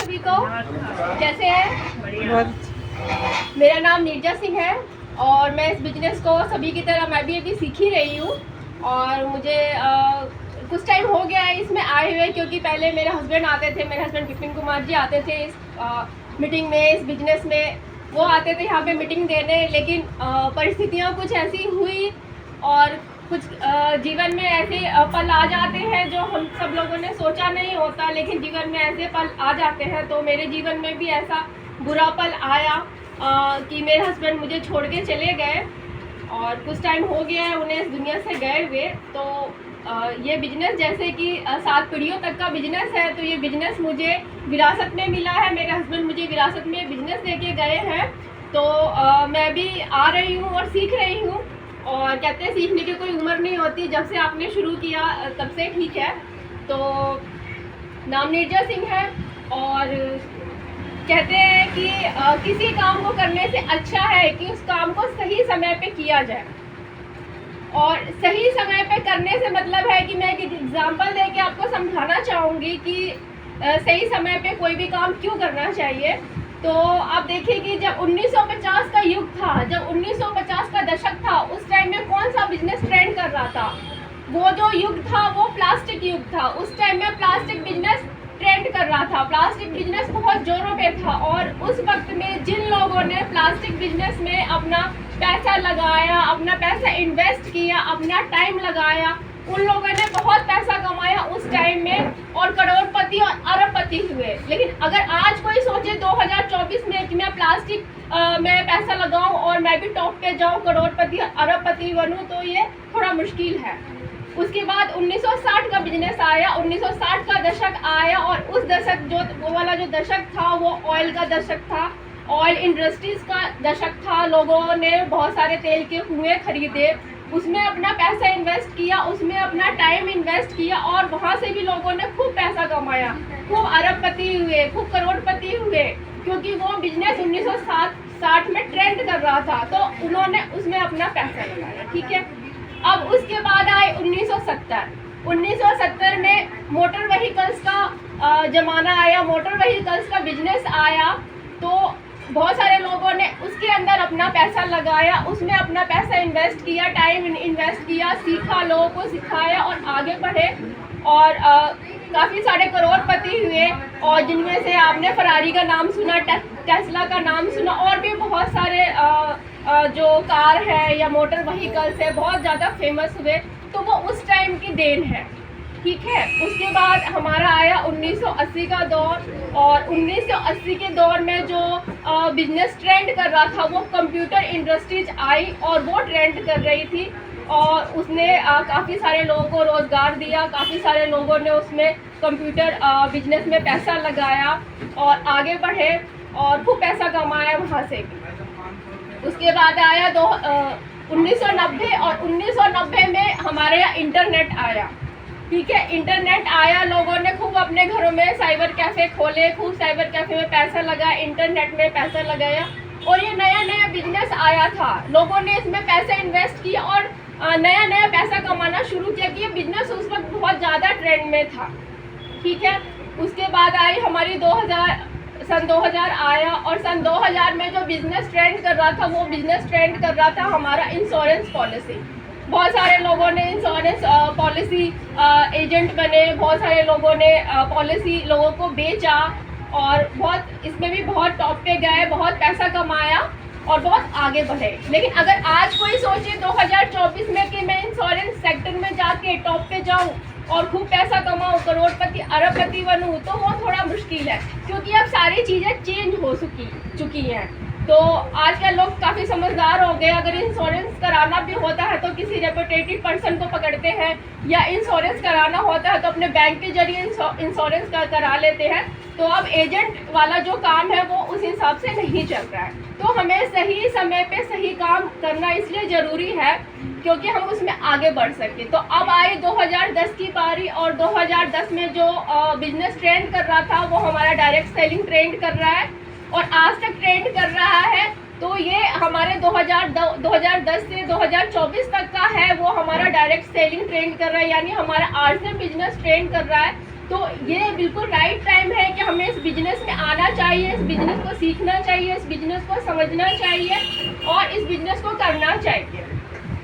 सभी को, कैसे हैं? बहुत मेरा नाम नीरजा सिंह है और मैं इस बिजनेस को सभी की तरह मैं भी अभी सीख ही रही हूँ। और मुझे कुछ टाइम हो गया है इसमें आए हुए, क्योंकि पहले मेरे हस्बैंड आते थे, मेरे हस्बैंड विपिन कुमार जी आते थे इस मीटिंग में, इस बिजनेस में। वो आते थे यहाँ पे मीटिंग देने, लेकिन परिस्थितियाँ कुछ ऐसी हुई और कुछ जीवन में ऐसे पल आ जाते हैं जो हम सब लोगों ने सोचा नहीं होता, लेकिन जीवन में ऐसे पल आ जाते हैं। तो मेरे जीवन में भी ऐसा बुरा पल आया कि मेरे हस्बैंड मुझे छोड़ के चले गए और कुछ टाइम हो गया है उन्हें इस दुनिया से गए हुए। तो ये बिजनेस जैसे कि 7 पीढ़ियों तक का बिजनेस है, तो ये बिजनेस मुझे विरासत में मिला है। मेरे हस्बैंड मुझे विरासत में बिजनेस देके गए हैं, तो मैं भी आ रही हूँ और सीख रही हूँ। और कहते हैं सीखने की कोई उम्र नहीं होती, जब से आपने शुरू किया तब से ठीक है। तो नाम नीरजा सिंह है और कहते हैं कि किसी काम को करने से अच्छा है कि उस काम को सही समय पे किया जाए। और सही समय पे करने से मतलब है कि मैं एक एग्जांपल देके आपको समझाना चाहूँगी कि सही समय पे कोई भी काम क्यों करना चाहिए। तो आप देखिए कि जब 1950 का युग था, जब 1950 का दशक था, उस टाइम में कौन सा बिजनेस ट्रेंड कर रहा था? वो जो युग था वो प्लास्टिक युग था। उस टाइम में प्लास्टिक बिजनेस ट्रेंड कर रहा था, प्लास्टिक बिजनेस बहुत जोरों पे था। और उस वक्त में जिन लोगों ने प्लास्टिक बिजनेस में अपना पैसा लगाया, अपना पैसा इन्वेस्ट किया, अपना टाइम लगाया, उन लोगों ने बहुत पैसा कमाया उस टाइम में और करोड़पति और अरबपति हुए। लेकिन अगर आज कोई सोचे 2024 में कि मैं प्लास्टिक में पैसा लगाऊं और मैं भी टॉप पे जाऊं, करोड़पति और अरबपति बनूं, तो ये थोड़ा मुश्किल है। उसके बाद 1960 का बिजनेस आया, 1960 का दशक आया और उस दशक वो वाला जो दशक था वो ऑयल का दशक था, ऑयल इंडस्ट्रीज का दशक था। लोगों ने बहुत सारे तेल के कुएं खरीदे, उसमें अपना पैसा इन्वेस्ट किया, उसमें अपना टाइम इन्वेस्ट किया और वहाँ से भी लोगों ने खूब पैसा कमाया, खूब अरबपति हुए, खूब करोड़पति हुए, क्योंकि वो बिजनेस 1960 में ट्रेंड कर रहा था, तो उन्होंने उसमें अपना पैसा लगाया। ठीक है। अब उसके बाद आए 1970 में मोटर व्हीकल्स का ज़माना आया, मोटर व्हीकल्स का बिजनेस आया। तो बहुत सारे लोगों ने उसके अंदर अपना पैसा लगाया, उसमें अपना पैसा इन्वेस्ट किया, टाइम इन्वेस्ट किया, सीखा, लोगों को सिखाया और आगे बढ़े और काफ़ी सारे करोड़पति हुए। और जिनमें से आपने फरारी का नाम सुना, टेस्ला का नाम सुना, और भी बहुत सारे जो कार है या मोटर व्हीकल्स है बहुत ज़्यादा फेमस हुए। तो वो उस टाइम की देन है। ठीक है। उसके बाद हमारा आया 1980 का दौर और 1980 के दौर में जो बिजनेस ट्रेंड कर रहा था वो कंप्यूटर इंडस्ट्रीज आई और वो ट्रेंड कर रही थी और उसने काफ़ी सारे लोगों को रोज़गार दिया, काफ़ी सारे लोगों ने उसमें कंप्यूटर बिजनेस में पैसा लगाया और आगे बढ़े और खूब पैसा कमाया वहाँ से भी। उसके बाद आया 1990 और 1990 में हमारे यहाँ इंटरनेट आया। ठीक है। इंटरनेट आया, लोगों ने खूब अपने घरों में साइबर कैफ़े खोले, खूब साइबर कैफ़े में पैसा लगाया, इंटरनेट में पैसा लगाया और ये नया नया बिजनेस आया था। लोगों ने इसमें पैसा इन्वेस्ट किया और नया नया पैसा कमाना शुरू किया कि ये बिजनेस उस वक्त बहुत ज़्यादा ट्रेंड में था। ठीक है। उसके बाद आई हमारी सन 2000 आया और सन 2000 में जो बिजनेस ट्रेंड कर रहा था वो बिजनेस ट्रेंड कर रहा था हमारा इंश्योरेंस पॉलिसी। बहुत सारे लोगों ने इंश्योरेंस पॉलिसी एजेंट बने, बहुत सारे लोगों ने पॉलिसी लोगों को बेचा और बहुत इसमें भी बहुत टॉप पे गए, बहुत पैसा कमाया और बहुत आगे बढ़े। लेकिन अगर आज कोई सोचे 2024 में कि मैं इंश्योरेंस सेक्टर में जाके टॉप पे जाऊं और खूब पैसा कमाऊं, करोड़पति अरबपति बनूं, तो वो थोड़ा मुश्किल है, क्योंकि अब सारी चीज़ें चेंज हो चुकी हैं। तो आजकल लोग काफ़ी समझदार हो गए। अगर इंश्योरेंस कराना भी होता है तो किसी रेपुटेटेड पर्सन को पकड़ते हैं, या इंश्योरेंस कराना होता है तो अपने बैंक के जरिए इंश्योरेंस करा लेते हैं। तो अब एजेंट वाला जो काम है वो उस हिसाब से नहीं चल रहा है। तो हमें सही समय पे सही काम करना इसलिए ज़रूरी है क्योंकि हम उसमें आगे बढ़ सकें। तो अब आई 2010 की बारी और 2010 में जो बिजनेस ट्रेंड कर रहा था वो हमारा डायरेक्ट सेलिंग ट्रेंड कर रहा है और आज तक ट्रेंड कर रहा है। तो ये हमारे 2010 से 2024 तक का है, वो हमारा डायरेक्ट सेलिंग ट्रेंड कर रहा है, यानी हमारा आज से बिजनेस ट्रेंड कर रहा है। तो ये बिल्कुल राइट टाइम है कि हमें इस बिजनेस में आना चाहिए, इस बिजनेस को सीखना चाहिए, इस बिजनेस को समझना चाहिए और इस बिजनेस को करना चाहिए।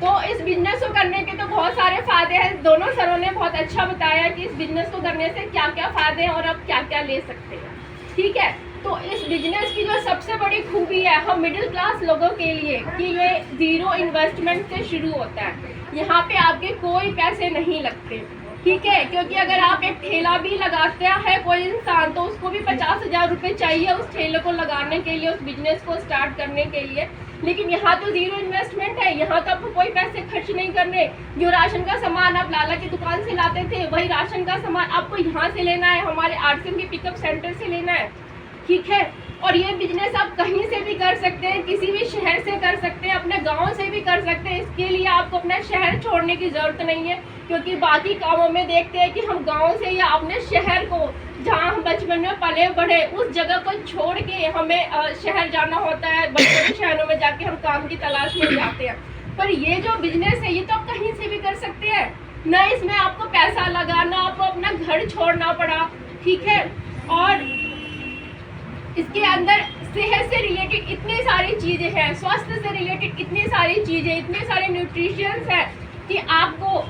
तो इस बिजनेस को करने के तो बहुत सारे फ़ायदे हैं। दोनों सरों ने बहुत अच्छा बताया कि इस बिजनेस को करने से क्या क्या फ़ायदे हैं और आप क्या क्या ले सकते हैं। ठीक है, तो इस बिजनेस की जो सबसे बड़ी खूबी है हम मिडिल क्लास लोगों के लिए कि ये ज़ीरो इन्वेस्टमेंट से शुरू होता है। यहाँ पे आपके कोई पैसे नहीं लगते। ठीक है, क्योंकि अगर आप एक ठेला भी लगाते हैं कोई इंसान तो उसको भी 50,000 रुपये चाहिए उस ठेले को लगाने के लिए, उस बिजनेस को स्टार्ट करने के लिए। लेकिन यहाँ तो ज़ीरो इन्वेस्टमेंट है, यहाँ तो आपको कोई पैसे खर्च नहीं करने। जो राशन का सामान आप लाला की दुकान से लाते थे वही राशन का सामान आपको यहाँ से लेना है, हमारे आरसीएम के पिकअप सेंटर से लेना है। ठीक है, और ये बिजनेस आप कहीं से भी कर सकते हैं, किसी भी शहर से कर सकते हैं, अपने गांव से भी कर सकते हैं। इसके लिए आपको अपना शहर छोड़ने की ज़रूरत नहीं है, क्योंकि बाकी कामों में देखते हैं कि हम गांव से या अपने शहर को जहां हम बचपन में पले बढ़े उस जगह को छोड़ के हमें शहर जाना होता है। बड़े बड़े शहरों में जाके हम काम की तलाश में जाते हैं। पर ये जो बिजनेस है ये तो आप कहीं से भी कर सकते हैं, न इसमें आपको पैसा लगाना, आपको अपना घर छोड़ना पड़ा। ठीक है, और इसके अंदर सेहत से रिलेटेड इतनी सारी चीज़ें हैं, स्वास्थ्य से रिलेटेड इतनी सारी चीज़ें, इतने सारे न्यूट्रिशंस हैं कि आपको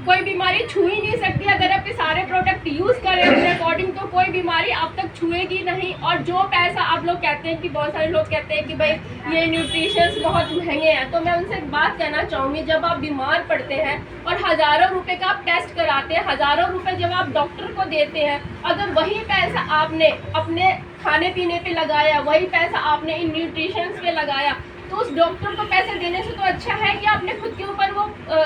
कोई बीमारी छू ही नहीं सकती। अगर आप ये सारे प्रोडक्ट यूज़ करें अपने अकॉर्डिंग तो कोई बीमारी आप तक छुएगी नहीं। और जो पैसा आप लोग कहते हैं कि बहुत सारे लोग कहते हैं कि भाई ये न्यूट्रिशंस बहुत महंगे हैं, तो मैं उनसे एक बात कहना चाहूँगी, जब आप बीमार पड़ते हैं और हज़ारों रुपए का आप टेस्ट कराते हैं, हज़ारों रुपए जब आप डॉक्टर को देते हैं, अगर वही पैसा आपने अपने खाने पीने पे लगाया, वही पैसा आपने इन न्यूट्रिशंस पे लगाया, तो उस डॉक्टर को पैसे देने से तो अच्छा है कि आपने खुद के ऊपर वो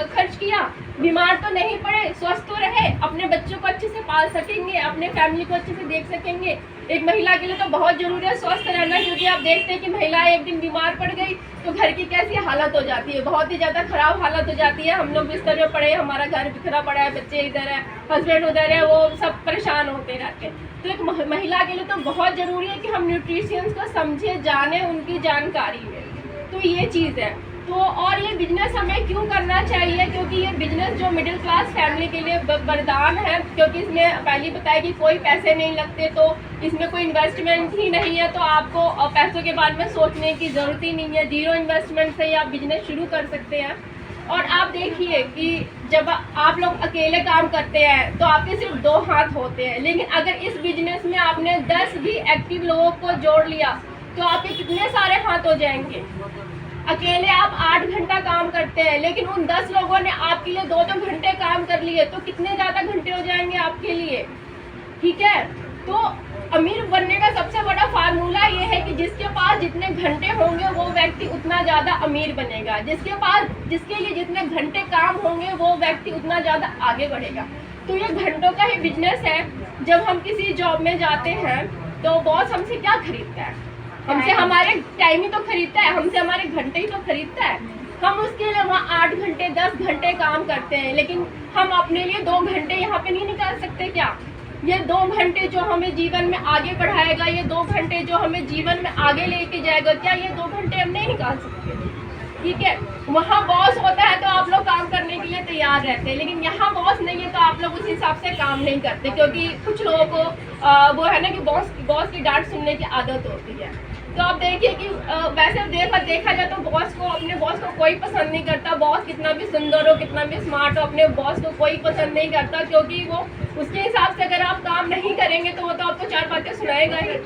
खर्च किया, बीमार तो नहीं पड़े, स्वस्थ तो रहे, अपने बच्चों को अच्छे से पाल सकेंगे, अपने फैमिली को अच्छे से देख सकेंगे। एक महिला के लिए तो बहुत ज़रूरी है स्वस्थ रहना, क्योंकि आप देखते हैं कि महिला एक दिन बीमार पड़ गई तो घर की कैसी हालत हो जाती है, बहुत ही ज़्यादा ख़राब हालत हो जाती है। हम लोग बिस्तर में पड़े, हमारा घर बिखरा पड़ा है, बच्चे इधर है, हस्बैंड उधर है, वो सब परेशान होते रहते हैं। तो एक महिला के लिए तो बहुत ज़रूरी है कि हम न्यूट्रिशंस को समझे, जाने, उनकी जानकारी में। तो ये चीज़ है। तो और ये बिजनेस हमें क्यों करना चाहिए, क्योंकि ये बिजनेस जो मिडिल क्लास फैमिली के लिए वरदान है, क्योंकि इसमें पहले बताया कि कोई पैसे नहीं लगते, तो इसमें कोई इन्वेस्टमेंट ही नहीं है, तो आपको पैसों के बारे में सोचने की ज़रूरत ही नहीं है। ज़ीरो इन्वेस्टमेंट से ही आप बिजनेस शुरू कर सकते हैं। और आप देखिए कि जब आप लोग अकेले काम करते हैं तो आपके सिर्फ 2 हाथ होते हैं, लेकिन अगर इस बिजनेस में आपने 10 भी एक्टिव लोगों को जोड़ लिया तो आपके कितने सारे हाथ हो जाएंगे। अकेले आप 8 घंटा काम करते हैं, लेकिन उन 10 लोगों ने आपके लिए 2-2 घंटे काम कर लिए, तो कितने ज़्यादा घंटे हो जाएंगे आपके लिए। ठीक है, तो अमीर बनने का सबसे बड़ा फार्मूला ये है कि जिसके पास जितने घंटे होंगे वो व्यक्ति उतना ज़्यादा अमीर बनेगा, जिसके लिए जितने घंटे काम होंगे वो व्यक्ति उतना ज़्यादा आगे बढ़ेगा। तो ये घंटों का ही बिजनेस है। जब हम किसी जॉब में जाते हैं तो बॉस हमसे क्या खरीदता है, हमसे हमारे टाइम ही तो खरीदता है, हमसे हमारे घंटे ही तो खरीदता है। हम उसके लिए वहाँ 8 घंटे 10 घंटे काम करते हैं, लेकिन हम अपने लिए 2 घंटे यहाँ पे नहीं निकाल सकते क्या? ये 2 घंटे जो हमें जीवन में आगे बढ़ाएगा, ये 2 घंटे जो हमें जीवन में आगे लेके जाएगा, क्या ये 2 घंटे हम नहीं निकाल सकते? ठीक है, वहाँ बॉस होता है तो आप लोग काम करने के लिए तैयार रहते हैं, लेकिन यहाँ बॉस नहीं है तो आप लोग उस हिसाब से काम नहीं करते, क्योंकि कुछ लोगों को वो है ना कि बॉस की डांट सुनने की आदत होती है। तो आप देखिए कि वैसे देखा जाए तो अपने बॉस को कोई पसंद नहीं करता। बॉस कितना भी सुंदर हो, कितना भी स्मार्ट हो, अपने बॉस को कोई पसंद नहीं करता, क्योंकि वो उसके हिसाब से अगर आप काम नहीं करेंगे तो वो तो आपको 4 बातें सुनाएगा ही।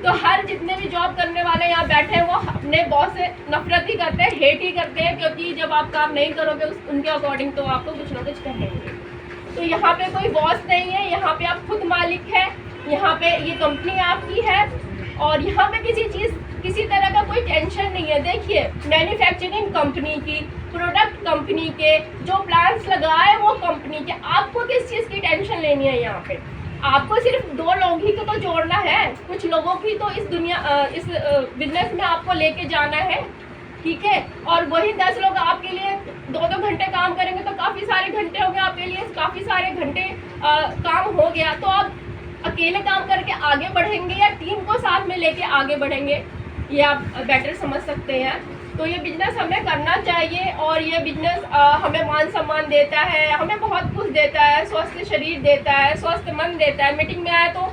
तो हर जितने भी जॉब करने वाले यहाँ बैठे हैं वो अपने बॉस से नफरत ही करते हैं, हेट ही करते हैं, क्योंकि जब आप काम नहीं करोगे उनके अकॉर्डिंग तो आपको कुछ ना कुछ कहेंगे। तो यहाँ पे कोई बॉस नहीं है, यहाँ पे आप खुद मालिक है, यहाँ पे ये कंपनी आपकी है और यहाँ पे किसी तरह का कोई टेंशन नहीं है। देखिए, मैन्युफैक्चरिंग कंपनी की, प्रोडक्ट कंपनी के, जो प्लांट्स लगाए वो कंपनी के, आपको किस चीज़ की टेंशन लेनी है? यहाँ पे आपको सिर्फ 2 लोग ही तो जोड़ना है, कुछ लोगों की तो इस बिजनेस में आपको लेके जाना है। ठीक है, और वही 10 लोग आपके लिए 2-2 घंटे काम करेंगे तो काफ़ी सारे घंटे हो गए आपके लिए, काफ़ी सारे घंटे काम हो गया। तो आप अकेले काम करके आगे बढ़ेंगे या टीम को साथ में लेके आगे बढ़ेंगे, ये आप बेटर समझ सकते हैं। तो ये बिजनेस हमें करना चाहिए और ये बिजनेस हमें मान सम्मान देता है, हमें बहुत कुछ देता है, स्वस्थ शरीर देता है, स्वस्थ मन देता है। मीटिंग में आए तो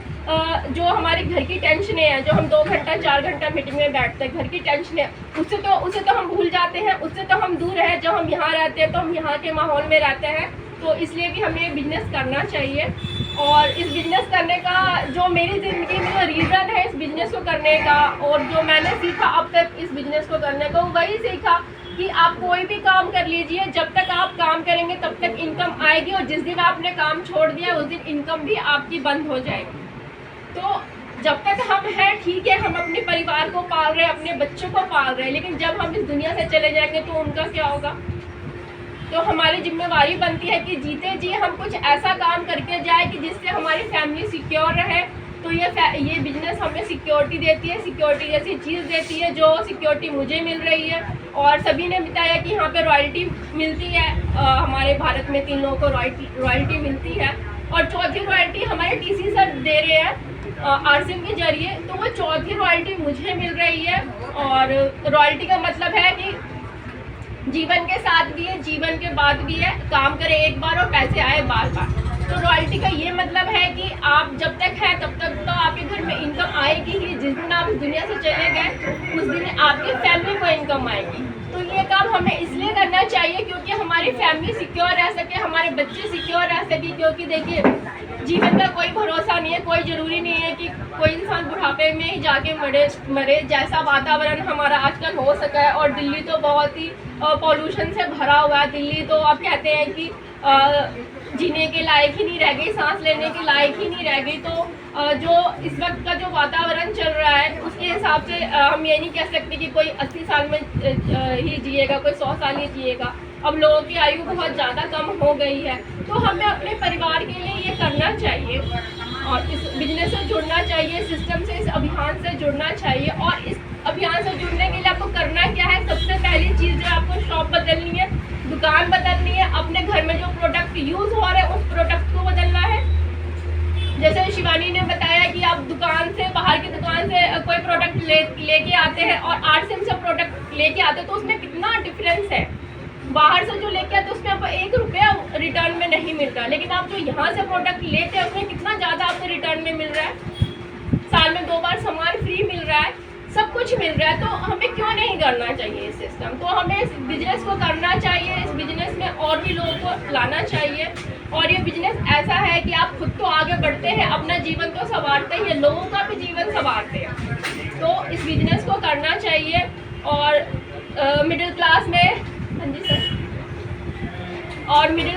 जो हमारे घर की टेंशनें हैं, जो हम 2 घंटा 4 घंटा मीटिंग में बैठते हैं, घर की टेंशनें, उसे तो हम भूल जाते हैं, उससे तो हम दूर हैं। जब हम यहाँ रहते हैं तो हम यहाँ के माहौल में रहते हैं, तो इसलिए भी हमें बिजनेस करना चाहिए। और इस बिजनेस करने का जो मेरी ज़िंदगी में जो रीज़न है इस बिजनेस को करने का, और जो मैंने सीखा अब तक इस बिजनेस को करने को, वही सीखा कि आप कोई भी काम कर लीजिए, जब तक आप काम करेंगे तब तक इनकम आएगी, और जिस दिन आपने काम छोड़ दिया उस दिन इनकम भी आपकी बंद हो जाएगी। तो जब तक हम हैं ठीक है, हम अपने परिवार को पाल रहे हैं, अपने बच्चों को पाल रहे हैं, लेकिन जब हम इस दुनिया से चले जाएंगे तो उनका क्या होगा। तो हमारी जिम्मेवारी बनती है कि जीते जी हम कुछ ऐसा काम करके जाए कि जिससे हमारी फैमिली सिक्योर रहे। तो ये बिजनेस हमें सिक्योरिटी देती है, सिक्योरिटी जैसी चीज़ देती है, जो सिक्योरिटी मुझे मिल रही है। और सभी ने बताया कि यहाँ पे रॉयल्टी मिलती है, हमारे भारत में 3 लोगों को रॉयल्टी मिलती है, और चौथी रॉयल्टी हमारे टीसी सर दे रहे हैं आरसिम के जरिए। तो वो चौथी रॉयल्टी मुझे मिल रही है। और रॉयल्टी का मतलब है कि जीवन के साथ भी है, जीवन के बाद भी है, काम करें एक बार और पैसे आए बार बार। तो रॉयल्टी का ये मतलब है कि आप जब तक हैं तब तक तो आपके घर में इनकम आएगी ही, जिस दिन आप इस दुनिया से चले गए उस दिन आपकी फैमिली को इनकम आएगी। तो ये काम हमें इसलिए करना चाहिए क्योंकि हमारी फैमिली सिक्योर रह सके, हमारे बच्चे सिक्योर रह सके। क्योंकि देखिए, जीवन का कोई भरोसा नहीं है, कोई ज़रूरी नहीं है कि कोई इंसान बुढ़ापे में ही जाके मरे। जैसा वातावरण हमारा आजकल हो सका है, और दिल्ली तो बहुत ही पॉल्यूशन से भरा हुआ है। दिल्ली तो आप कहते हैं कि जीने के लायक ही नहीं रह गई, सांस लेने के लायक ही नहीं रह गई। तो जो इस वक्त का जो वातावरण चल रहा है उसके हिसाब से हम ये नहीं कह सकते कि कोई 80 साल में ही जिएगा, कोई 100 साल ही जिएगा। अब लोगों की आयु बहुत ज़्यादा कम हो गई है। तो हमें अपने परिवार के लिए ये करना चाहिए और इस बिजनेस से जुड़ना चाहिए, सिस्टम से, इस अभियान से जुड़ना चाहिए। और इस अभियान से जुड़ने के लिए आपको करना क्या है, सबसे पहली चीज़ जो आपको शॉप बदलनी है, दुकान बदलनी है, अपने घर में जो प्रोडक्ट यूज़ हो रहे हैं उस प्रोडक्ट को बदलना है। जैसे शिवानी ने बताया कि आप दुकान से, बाहर की दुकान से कोई प्रोडक्ट लेके आते हैं और आरसिम से प्रोडक्ट लेके आते हैं, तो उसमें कितना डिफरेंस है। बाहर से जो लेके आते हैं उसमें आपको 1 रुपया रिटर्न में नहीं मिलता, लेकिन आप जो यहाँ से प्रोडक्ट लेते हैं उसमें कितना ज़्यादा आपको रिटर्न में मिल रहा है। साल में 2 बार सामान फ्री मिल रहा है, सब कुछ मिल रहा है। तो हमें क्यों नहीं करना चाहिए इस सिस्टम। तो हमें इस बिजनेस को करना चाहिए, इस बिजनेस में और भी लोगों को लाना चाहिए। और ये बिजनेस ऐसा है कि आप खुद तो आगे बढ़ते हैं, अपना जीवन तो संवारते हैं, लोगों का भी जीवन संवारते हैं। तो इस बिजनेस को करना चाहिए। और मिडिल क्लास में, हाँ जी सर, और मिडिल